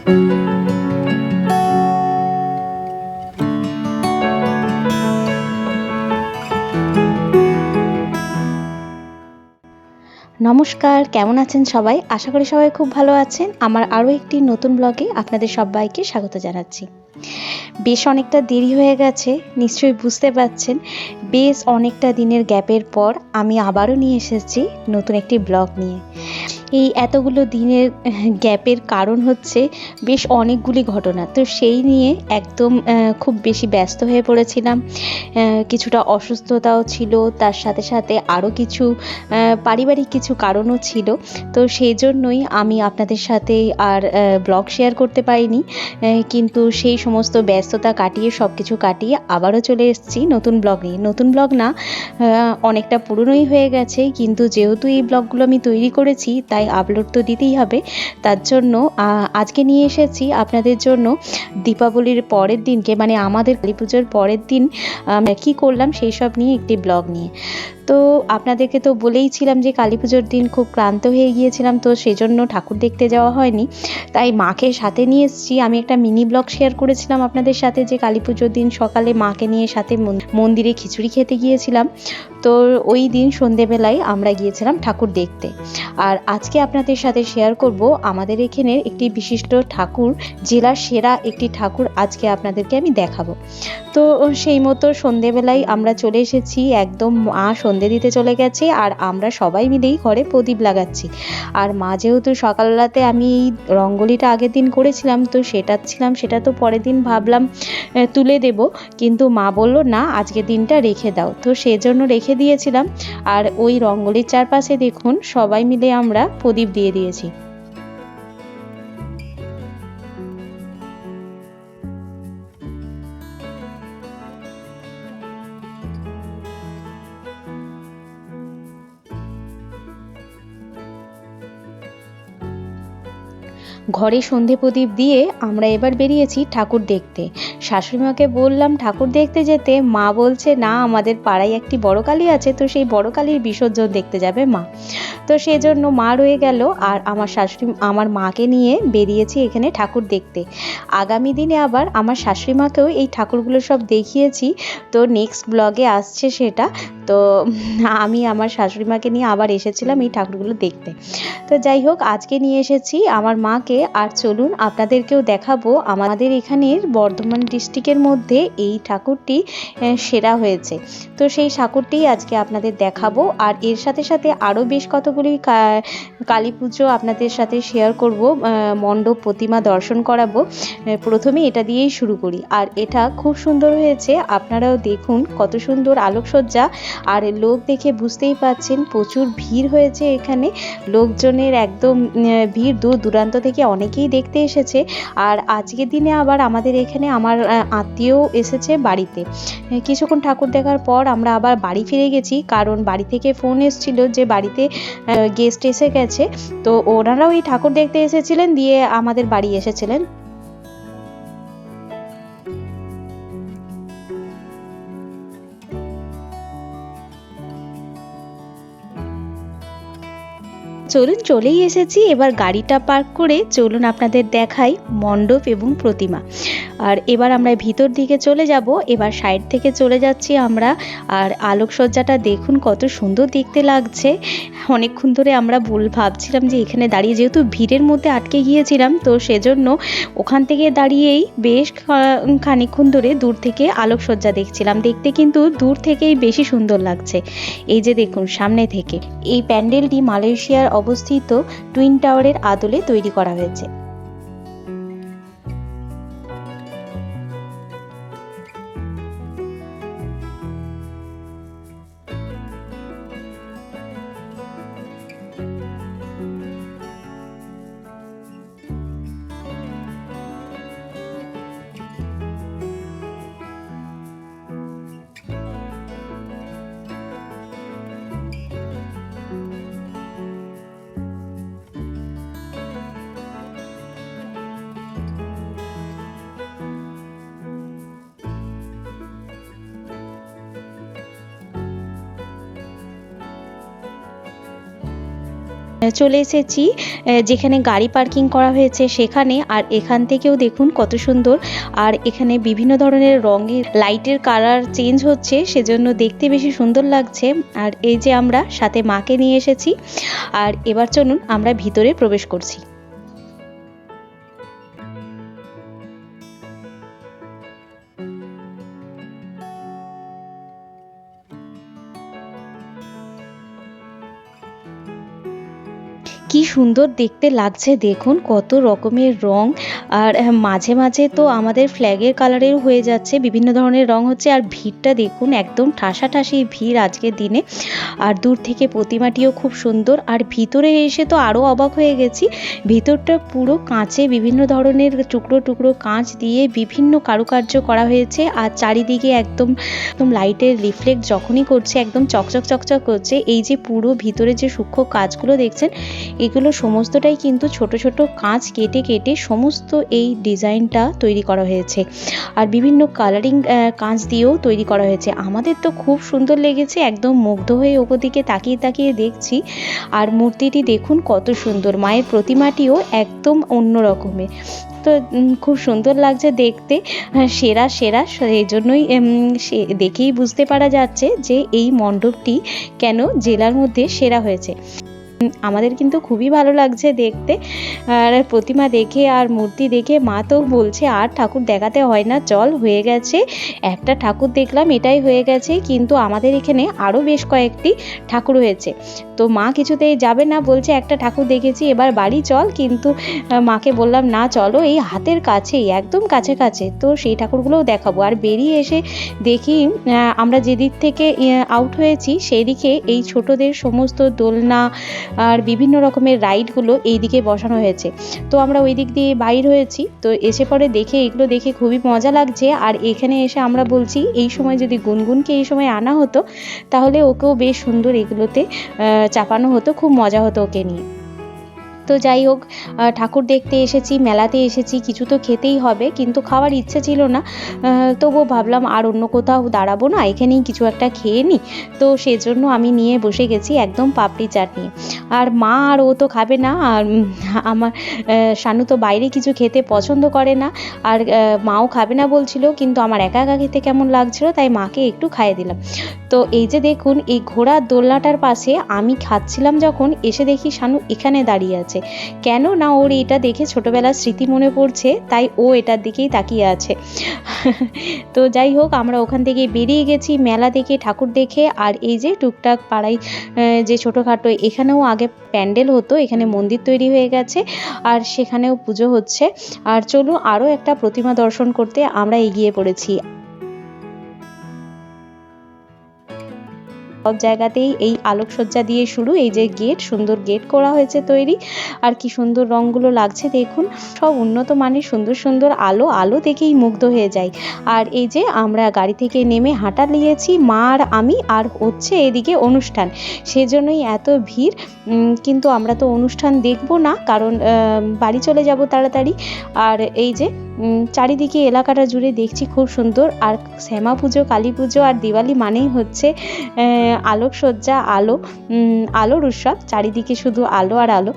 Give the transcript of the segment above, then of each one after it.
নমস্কার, কেমন আছেন সবাই? আশা করি সবাই খুব ভালো আছেন। আমার আরও একটি নতুন ব্লগে আপনাদের সবাইকে স্বাগত জানাচ্ছি। বেশ অনেকটা দেরি হয়ে গেছে, নিশ্চয়ই বুঝতে পারছেন। বেশ অনেকটা দিনের গ্যাপের পর আমি আবারও নিয়ে এসেছি নতুন একটি ব্লগ নিয়ে। এই এতগুলো দিনের গ্যাপের কারণ হচ্ছে বেশ অনেকগুলি ঘটনা, তো সেই নিয়ে একদম খুব বেশি ব্যস্ত হয়ে পড়েছিলাম। কিছুটা অসুস্থতাও ছিল, তার সাথে সাথে আরও কিছু পারিবারিক কিছু কারণও ছিল। তো সেই জন্যই আমি আপনাদের সাথে আর ব্লগ শেয়ার করতে পারিনি, কিন্তু সেই সমস্ত ব্যস্ততা কাটিয়ে সব কিছু কাটিয়ে আবারও চলে এসেছি নতুন ব্লগ নিয়ে। নতুন ব্লগ না, অনেকটা পুরনোই হয়ে গেছে, কিন্তু যেহেতু এই ব্লগগুলো আমি তৈরি করেছি তাই আপলোড তো দিতেই হবে। তার জন্য আজকে নিয়ে এসেছি আপনাদের জন্য দীপাবলির পরের দিনকে, মানে আমাদের কালী পুজোর পরের দিন কী করলাম সেই সব নিয়ে একটি ব্লগ নিয়ে। তো আপনাদেরকে তো বলেইছিলাম যে কালী পুজোর দিন খুব ক্লান্ত হয়ে গিয়েছিলাম, তো সেজন্য ঠাকুর দেখতে যাওয়া হয়নি, তাই মাকে সাথে নিয়ে এসেছি। আমি একটা মিনি ব্লগ শেয়ার করেছিলাম আপনাদের সাথে যে কালী পুজোর দিন সকালে মাকে নিয়ে সাথে মন্দিরে খিচুড়ি খেতে গিয়েছিলাম। তো ওই দিন সন্ধেবেলায় আমরা গিয়েছিলাম ঠাকুর দেখতে। আর আজকে আপনাদের সাথে শেয়ার করব আমাদের এখানের একটি বিশিষ্ট ঠাকুর, জেলার সেরা একটি ঠাকুর আজকে আপনাদেরকে আমি দেখাবো। তো সেই মতো সন্ধেবেলায় আমরা চলে এসেছি, একদম মা সন্ধে দিতে চলে গেছে আর আমরা সবাই মিলেই ঘরে প্রদীপ লাগাচ্ছি। আর মা যেহেতু সকালবেলাতে আমি এই রঙ্গোলিটা আগের দিন করেছিলাম, তো সেটা তো পরের দিন ভাবলাম তুলে দেব, কিন্তু মা বলল না, আজকের দিনটা রেখে দাও। তো সেজন্য রেখে দিয়েছিলাম। আর ওই রঙ্গোলির চারপাশে দেখুন সবাই মিলে আমরা প্রদীপ দিয়ে দিয়েছি। ঘরে সন্ধে প্রদীপ দিয়ে আমরা এবার বেরিয়েছি ঠাকুর দেখতে। শাশুড়িমাকে বললাম ঠাকুর দেখতে যেতে, মা বলছে না, আমাদের পাড়ায় একটি বড় কালী আছে, তো সেই বড় কালীর বিসর্জন দেখতে যাবে মা। তো সেজন্য মা রয়ে গেল আর আমার মাকে নিয়ে বেরিয়েছি এখানে ঠাকুর দেখতে। আগামী দিনে আবার আমার শাশুড়িমাকেও এই ঠাকুরগুলো সব দেখিয়েছি, তো নেক্সট ব্লগে আসছে সেটা। তো আমি আমার শাশুড়িমাকে নিয়ে আবার এসেছিলাম এই ঠাকুরগুলো দেখতে। তো যাই হোক, আজকে নিয়ে এসেছি আমার মাকে। আর চলুন আপনাদেরকেও দেখাবো আমাদের এখানের বর্ধমান ডিস্ট্রিক্টের মধ্যে এই ঠাকুরটি সেরা হয়েছে। তো সেই ঠাকুরটি আজকে আপনাদের দেখাবো। আর এর সাথে সাথে আরও বেশ কতগুলি কালী পুজো আপনাদের সাথে শেয়ার করব, মণ্ডপ প্রতিমা দর্শন করাবো। প্রথমে এটা দিয়েই শুরু করি। আর এটা খুব সুন্দর হয়েছে, আপনারাও দেখুন কত সুন্দর আলোকসজ্জা। আর লোক দেখে বুঝতেই পাচ্ছেন প্রচুর ভিড় হয়েছে এখানে। লোকজনের একদম ভিড়, দূর দূরান্ত থেকে অনেকেই দেখতে এসেছে। আর আজকের দিনে আবার আমাদের এখানে আমার আত্মীয় এসেছে বাড়িতে। কিছুক্ষণ ঠাকুর দেখার পর আমরা আবার বাড়ি ফিরে গেছি, কারণ বাড়ি থেকে ফোন এসেছিল যে বাড়িতে গেস্ট এসে গেছে। তো ওনারাও এই ঠাকুর দেখতে এসেছিলেন, দিয়ে আমাদের বাড়ি এসেছিলেন। চলুন, চলেই এসেছি। এবার গাড়িটা পার্ক করে চলুন আপনাদের দেখাই মণ্ডপ এবং প্রতিমা। আর এবার আমরা ভিতর দিকে চলে যাব। এবার সাইড থেকে চলে যাচ্ছি আমরা। আর আলোকসজ্জাটা দেখুন কত সুন্দর দেখতে লাগছে। অনেকক্ষণ ধরে আমরা ভাবছিলাম যে এখানে দাঁড়িয়ে, যেহেতু ভিড়ের মধ্যে আটকে গিয়েছিলাম, তো সেজন্য ওখান থেকে দাঁড়িয়েই বেশ খানিকক্ষণ ধরে দূর থেকে আলোকসজ্জা দেখছিলাম। দেখতে কিন্তু দূর থেকেই বেশি সুন্দর লাগছে। এই যে দেখুন সামনে থেকে। এই প্যান্ডেলটি মালয়েশিয়ার অবস্থিত টুইন টাওয়ারের আদলে তৈরি করা হয়েছে। চলে এসেছি যেখানে গাড়ি পার্কিং করা হয়েছে সেখানে। আর এখান থেকেও দেখুন কত সুন্দর, আর এখানে বিভিন্ন ধরনের রঙের লাইটের কালার চেঞ্জ হচ্ছে, সেজন্য দেখতে বেশি সুন্দর লাগছে। আর এই যে আমরা সাথে মাকে নিয়ে এসেছি, আর এবার চলুন আমরা ভিতরে প্রবেশ করছি। কি সুন্দর দেখতে লাগছে দেখুন, কত রকমের রং। আর মাঝে মাঝে তো আমাদের ফ্ল্যাগের কালারের হয়ে যাচ্ছে, বিভিন্ন ধরনের রং হচ্ছে। আর ভিড়টা দেখুন, একদম ঠাসাঠাসি ভিড় আজকের দিনে। আর দূর থেকে প্রতিমাটিও খুব সুন্দর। আর ভিতরে এসে তো আরও অবাক হয়ে গেছি, ভিতরটা পুরো কাঁচে, বিভিন্ন ধরনের টুকরো টুকরো কাঁচ দিয়ে বিভিন্ন কারুকার্য করা হয়েছে। আর চারিদিকে একদম একদম লাইটের রিফ্লেক্ট যখনই করছে একদম চকচক চকচক করছে। এই যে পুরো ভিতরে যে সূক্ষ্ম কাজগুলো দেখছেন, এগুলো সমস্তটাই কিন্তু ছোট ছোট কাঁচ কেটে কেটে সমস্ত এই ডিজাইনটা তৈরি করা হয়েছে। আর বিভিন্ন কালারিং কাঁচ দিয়েও তৈরি করা হয়েছে। আমাদের তো খুব সুন্দর লেগেছে, একদম মুগ্ধ হয়ে ওপর দিকে তাকিয়ে তাকিয়ে দেখছি। আর মূর্তিটি দেখুন কত সুন্দর, মায়ের প্রতিমাটিও একদম অন্য রকমের। তো খুব সুন্দর লাগছে দেখতে, সেরা সেরা। সেই জন্যই দেখেই বুঝতে পারা যাচ্ছে যে এই মণ্ডপটি কেন জেলার মধ্যে সেরা হয়েছে। আমাদের কিন্তু খুবই ভালো লাগছে দেখতে। আর প্রতিমা দেখে আর মূর্তি দেখে মা তো বলছে আর ঠাকুর দেখাতে হয় না, চল, হয়ে গেছে, একটা ঠাকুর দেখলাম এটাই হয়ে গেছে। কিন্তু আমাদের এখানে আরও বেশ কয়েকটি ঠাকুর হয়েছে, তো মা কিছুতেই যাবে না, বলছে একটা ঠাকুর দেখেছি এবার বাড়ি চল। কিন্তু মাকে বললাম না, চলো, এই হাতের কাছেই, একদম কাছে কাছে, তো সেই ঠাকুরগুলোও দেখাবো। আর বেরিয়ে এসে দেখি আমরা যেদিক থেকে আউট হয়েছি সেই দিকে এই ছোটদের সমস্ত দোলনা আর বিভিন্ন রকমের রাইডগুলো এই দিকে বসানো হয়েছে। তো আমরা ওই দিক দিয়ে বাইর হয়েছি, তো এসে পরে দেখে এগুলো দেখে খুবই মজা লাগছে। আর এখানে এসে আমরা বলছি এই সময় যদি গুনগুনকে এই সময় আনা হতো তাহলে ওকেও বেশ সুন্দর এগুলোতে চাপানো হতো, খুব মজা হতো ওকে নিয়ে। তো যাই হোক, ঠাকুর দেখতে এসেছি, মেলাতে এসেছি, কিছু তো খেতেই হবে, কিন্তু খাওয়ার ইচ্ছে ছিল না। তবুও ভাবলাম আর অন্য কোথাও দাঁড়াবো না, এখানেই কিছু একটা খেয়ে নিই। তো সেজন্য আমি নিয়ে বসে গেছি একদম পাপড়ি চাট নিয়ে। আর মা আর ও তো খাবে না, আর আমার শানু তো বাইরে কিছু খেতে পছন্দ করে না, আর মাও খাবে না বলছিল, কিন্তু আমার একা একা খেতে কেমন লাগছিল, তাই মাকে একটু খাইয়ে দিলাম। তো এই যে দেখুন, এই ঘোড়ার দোলনাটার পাশে আমি খাচ্ছিলাম যখন, এসে দেখি শানু এখানে দাঁড়িয়ে আছে। কেন না, ওর এটা দেখে ছোটবেলার স্মৃতি মনে পড়ছে, তাই ও এটার দিকেই তাকিয়ে আছে। তো যাই হোক, আমরা ওখান থেকে বেরিয়ে গেছি মেলা দেখে, ঠাকুর দেখে। আর এই যে টুকটাক পাড়ায় যে ছোটোখাটো, এখানেও আগে প্যান্ডেল হতো, এখানে মন্দির তৈরি হয়ে গেছে, আর সেখানেও পুজো হচ্ছে। আর চলুন আরও একটা প্রতিমা দর্শন করতে আমরা এগিয়ে পড়েছি। সব জায়গাতেই এই আলোকসজ্জা দিয়ে শুরু, এই যে গেট, সুন্দর গেট করা হয়েছে তৈরি। আর কি সুন্দর রঙগুলো লাগছে দেখুন, সব উন্নত মানের সুন্দর সুন্দর আলো, আলো দেখেই মুগ্ধ হয়ে যায়। আর এই যে আমরা গাড়ি থেকে নেমে হাঁটা নিয়েছি মা আর আমি, আর হচ্ছে এদিকে অনুষ্ঠান, সেজন্যই এত ভিড়। কিন্তু আমরা তো অনুষ্ঠান দেখবো না, কারণ বাড়ি চলে যাব তাড়াতাড়ি। আর এই যে চারিদিকে এলাকাটা জুড়ে দেখছি খুব সুন্দর। আর শ্যামা পুজো, কালী পুজো আর দিওয়ালি মানেই হচ্ছে আলোকসজ্জা, আলো, আলোর উৎসব, চারিদিকে শুধু আলো আর আলো।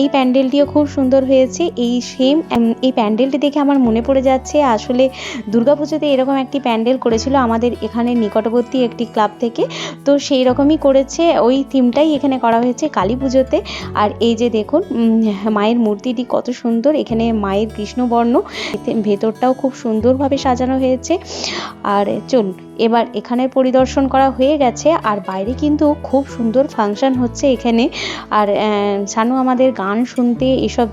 এই প্যান্ডেলটিও খুব সুন্দর হয়েছে। এই প্যান্ডেলটি দেখে আমার মনে পড়ে যাচ্ছে, আসলে দুর্গাপুজোতে এরকম একটি প্যান্ডেল করেছিল আমাদের এখানে নিকটবর্তী একটি ক্লাব থেকে, তো সেই রকমই করেছে, ওই থিমটাই এখানে করা হয়েছে কালী পুজোতে। আর এই যে দেখুন মায়ের মূর্তিটি কত সুন্দর, এখানে মায়ের কৃষ্ণবর্ণ, ভেতরটাও খুব সুন্দরভাবে সাজানো হয়েছে। আর চলুন এবার এখানে পরিদর্শন করা হয়ে গেছে, আর বাইরে কিন্তু খুব সুন্দর ফাংশন হচ্ছে এখানে। আর শানু আমাদের গান শুনতে, এসব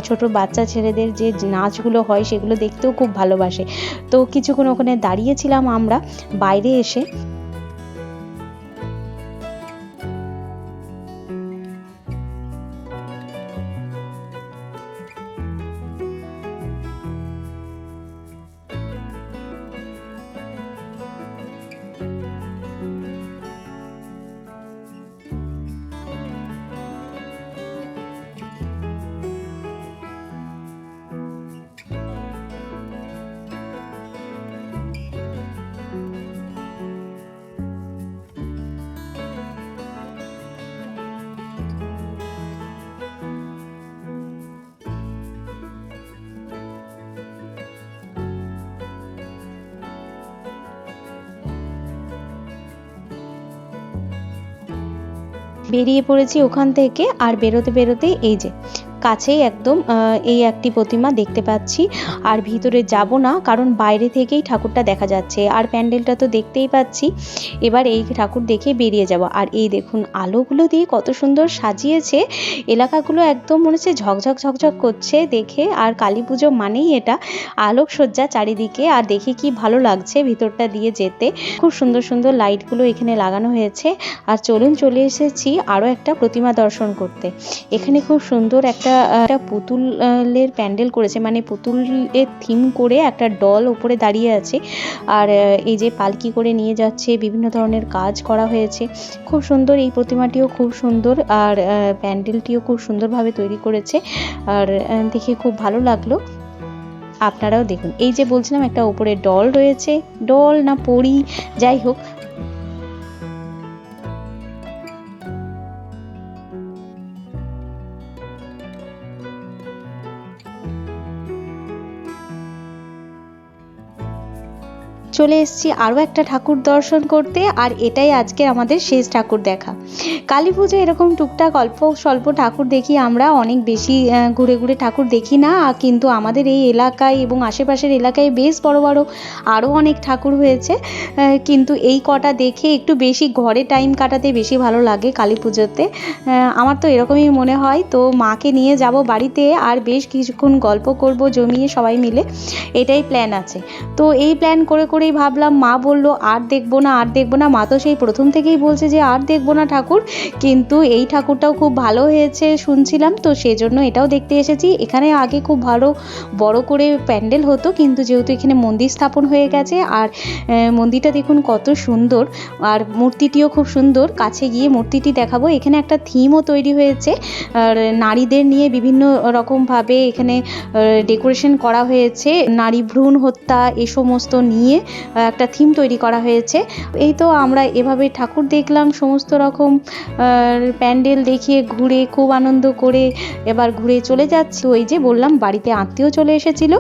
ছোট বাচ্চা ছেলেদের যে নাচগুলো হয় সেগুলো দেখতেও খুব ভালোবাসে। তো কিছুক্ষণ ওখানে দাঁড়িয়েছিলাম আমরা বাইরে এসে। বেরিয়ে পড়েছি ওখান থেকে। আর বেরোতে বেরোতেই এই যে কাছেই একদম এই একটি প্রতিমা দেখতে পাচ্ছি। আর ভিতরে যাব না, কারণ বাইরে থেকেই ঠাকুরটা দেখা যাচ্ছে, আর প্যান্ডেলটা তো দেখতেই পাচ্ছি। এবার এই ঠাকুর দেখে বেরিয়ে যাব। আর এই দেখুন আলোগুলো দিয়ে কত সুন্দর সাজিয়েছে এলাকাগুলো, একদম মনে হচ্ছে ঝকঝক ঝকঝক করছে দেখে। আর কালী পুজো মানেই এটা আলোকসজ্জা চারিদিকে, আর দেখে কি ভালো লাগছে ভিতরটা দিয়ে যেতে। খুব সুন্দর সুন্দর লাইটগুলো এখানে লাগানো হয়েছে। আর চলুন চলে এসেছি আরও একটা প্রতিমা দর্শন করতে। এখানে খুব সুন্দর একটা পুতুলের প্যান্ডেল করেছে, মানে পুতুলের থিম করে একটা ডল উপরে দাঁড়িয়ে আছে। আর এই যে পালকি করে নিয়ে যাচ্ছে, বিভিন্ন ধরনের কাজ করা হয়েছে। খুব সুন্দর, এই প্রতিমাটিও খুব সুন্দর, আর প্যান্ডেলটিও খুব সুন্দরভাবে তৈরি করেছে। আর দেখে খুব ভালো লাগলো। আপনারাও দেখুন, এই যে বলছিলাম একটা উপরে ডল রয়েছে, ডল না পরি যাই হোক। চলে এসেছি আরও একটা ঠাকুর দর্শন করতে, আর এটাই আজকে আমাদের শেষ ঠাকুর দেখা। কালী পুজো এরকম টুকটাক অল্প স্বল্প ঠাকুর দেখি আমরা, অনেক বেশি ঘুরে ঘুরে ঠাকুর দেখি না। কিন্তু আমাদের এই এলাকায় এবং আশেপাশের এলাকায় বেশ বড় বড় আরও অনেক ঠাকুর হয়েছে, কিন্তু এই কটা দেখে একটু বেশি ঘরে টাইম কাটাতে বেশি ভালো লাগে কালী পুজোতে। আমার তো এরকমই মনে হয়। তো মাকে নিয়ে যাব বাড়িতে, আর বেশ কিছুক্ষণ গল্প করব জমিয়ে সবাই মিলে, এটাই প্ল্যান আছে। তো এই প্ল্যান করে করেই ভাবলাম, মা বললো আর দেখবো না আর দেখবো না, মা তো সেই প্রথম থেকেই বলছে যে আর দেখবো না ঠাকুর। কিন্তু এই ঠাকুরটাও খুব ভালো হয়েছে শুনছিলাম, তো সেজন্য এটাও দেখতে এসেছি। এখানে আগে খুব ভালো বড় করে প্যান্ডেল হতো, কিন্তু যেহেতু এখানে মন্দির স্থাপন হয়ে গেছে, আর মন্দিরটা দেখুন কত সুন্দর, আর মূর্তিটিও খুব সুন্দর। কাছে গিয়ে মূর্তিটি দেখাবো। এখানে একটা থিমও তৈরি হয়েছে, আর নারীদের নিয়ে বিভিন্ন রকমভাবে এখানে ডেকোরেশন করা হয়েছে। নারী ভ্রূণ হত্যা এ সমস্ত নিয়ে একটা থিম তৈরি করা হয়েছে। এই তো আমরা এভাবে ঠাকুর দেখলাম, সমস্ত রকম প্যান্ডেল দেখিয়ে ঘুরে খুব আনন্দ করে এবার ঘুরে চলে যাচ্ছি। ওই যে বললাম বাড়িতে আত্মীয় চলে এসেছিল,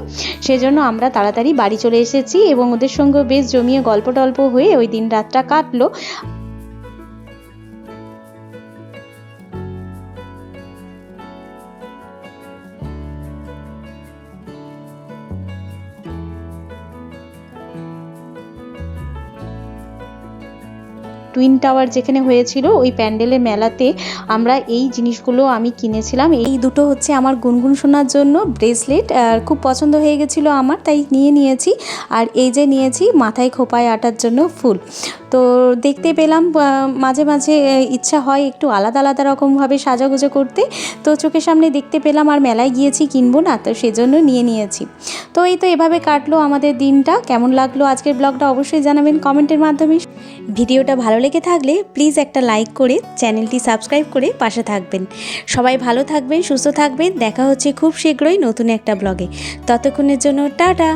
সেজন্য আমরা তাড়াতাড়ি বাড়ি চলে এসেছি, এবং ওদের সঙ্গে বেশ জমিয়ে গল্প টল্প হয়ে ওই দিন রাতটা কাটলো। টুইন টাওয়ার যেখানে হয়েছিল ওই প্যান্ডেলের মেলাতে আমরা এই জিনিসগুলো আমি কিনেছিলাম। এই দুটো হচ্ছে আমার গুনগুন শোনার জন্য ব্রেসলেট, আর খুব পছন্দ হয়ে গেছিলো আমার, তাই নিয়েছি। আর এই যে নিয়েছি মাথায় খোপায় আটার জন্য ফুল। তো দেখতে পেলাম মাঝে মাঝে ইচ্ছা হয় একটু আলাদা আলাদা রকমভাবে সাজাগুজো করতে, তো চোখের সামনে দেখতে পেলাম, আর মেলায় গিয়েছি কিনবো না, তো সেজন্য নিয়েছি। তো এই তো এভাবে কাটলো আমাদের দিনটা। কেমন লাগলো আজকের ব্লগটা অবশ্যই জানাবেন কমেন্টের মাধ্যমে। ভিডিওটা ভালো লেগে থাকলে প্লিজ একটা লাইক করে চ্যানেলটি সাবস্ক্রাইব করে পাশে থাকবেন। সবাই ভালো থাকবেন, সুস্থ থাকবেন। দেখা হচ্ছে খুব শীঘ্রই নতুন একটা ব্লগে। ততক্ষণের জন্য টাটা।